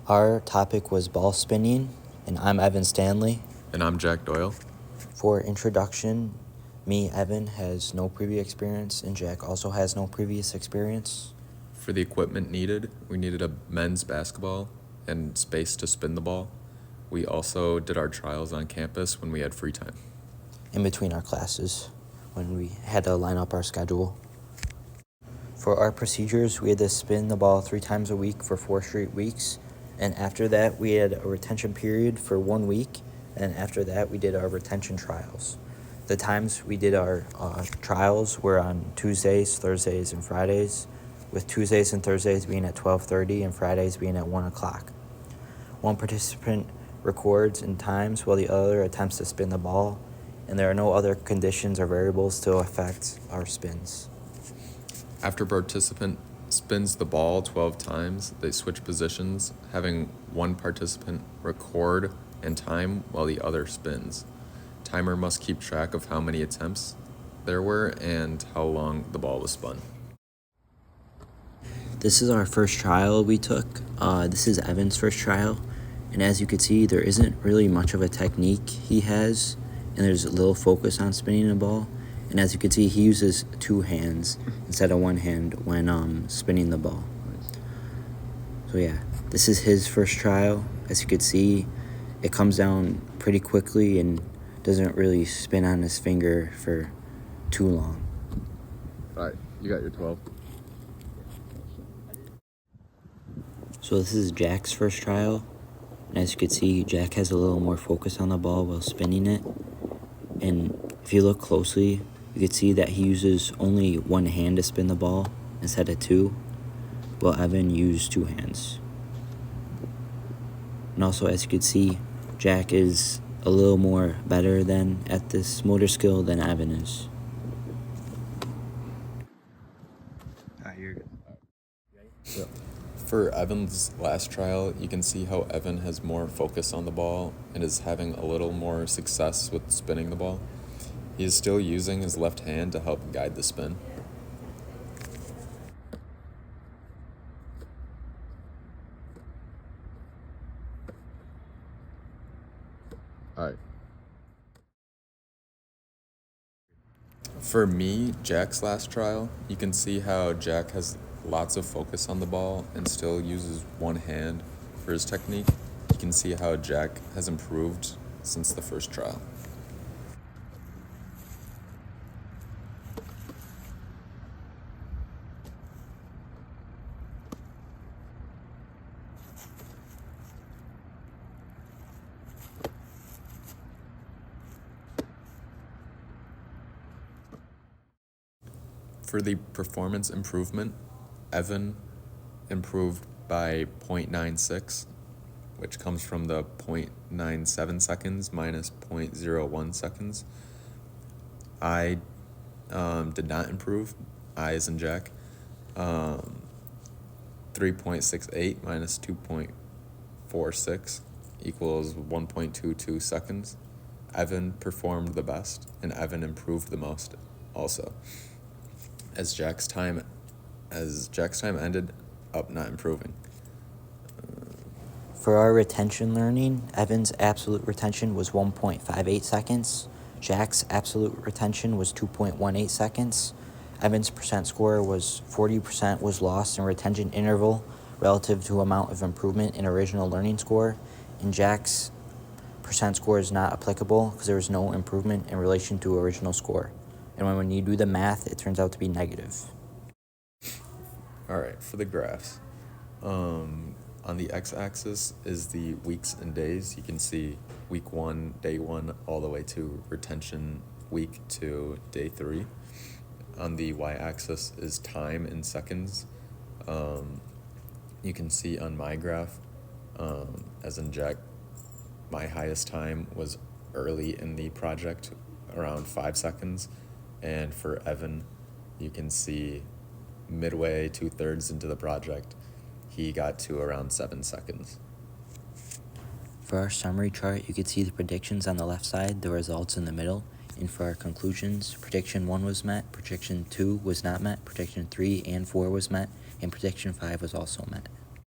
Our topic was ball spinning, and I'm Evan Stanley. And I'm Jack Doyle. For introduction, me, Evan, has no previous experience, and Jack also has no previous experience. For the equipment needed, we needed a men's basketball and space to spin the ball. We also did our trials on campus when we had free time. In between our classes, when we had to line up our schedule. For our procedures, we had to spin the ball 3 times a week for 4 straight weeks. And after that, we had a retention period for 1 week. And after that, we did our retention trials. The times we did our trials were on Tuesdays, Thursdays, and Fridays, with Tuesdays and Thursdays being at 12:30 and Fridays being at 1 o'clock. One participant records in times while the other attempts to spin the ball, and there are no other conditions or variables to affect our spins. After a participant spins the ball 12 times, they switch positions, having one participant record and time while the other spins. Timer must keep track of how many attempts there were and how long the ball was spun. This is our first trial we took. This is Evan's first trial, and as you can see, there isn't really much of a technique he has, and there's a little focus on spinning the ball. And as you can see, he uses 2 hands instead of 1 hand when spinning the ball. So yeah, this is his first trial. As you can see, it comes down pretty quickly and doesn't really spin on his finger for too long. All right, you got your 12. So this is Jack's first trial. And as you can see, Jack has a little more focus on the ball while spinning it. And if you look closely, you can see that he uses only 1 hand to spin the ball instead of 2, while Evan used 2 hands. And also, as you can see, Jack is a little more better than at this motor skill than Evan is. You're good. Yep. For Evan's last trial, you can see how Evan has more focus on the ball and is having a little more success with spinning the ball. He is still using his left hand to help guide the spin. All right. For me, Jack's last trial, you can see how Jack has lots of focus on the ball and still uses 1 hand for his technique. You can see how Jack has improved since the first trial. For the performance improvement, Evan improved by 0.96, which comes from the 0.97 seconds minus 0.01 seconds. I did not improve, I as in Jack. 3.68 minus 2.46 equals 1.22 seconds. Evan performed the best, and Evan improved the most also. As Jack's time ended up not improving. For our retention learning, Evan's absolute retention was 1.58 seconds. Jack's absolute retention was 2.18 seconds. Evan's percent score was 40% was lost in retention interval relative to amount of improvement in original learning score. And Jack's percent score is not applicable because there was no improvement in relation to original score. And when you do the math, it turns out to be negative. All right, for the graphs. On the x-axis is the weeks and days. You can see week 1, day 1, all the way to retention week 2, day 3. On the y-axis is time in seconds. You can see on my graph, as in Jack, my highest time was early in the project, around 5 seconds. And for Evan, you can see midway, 2/3 into the project, he got to around 7 seconds. For our summary chart, you can see the predictions on the left side, the results in the middle. And for our conclusions, prediction 1 was met, prediction 2 was not met, prediction 3 and 4 was met, and prediction 5 was also met.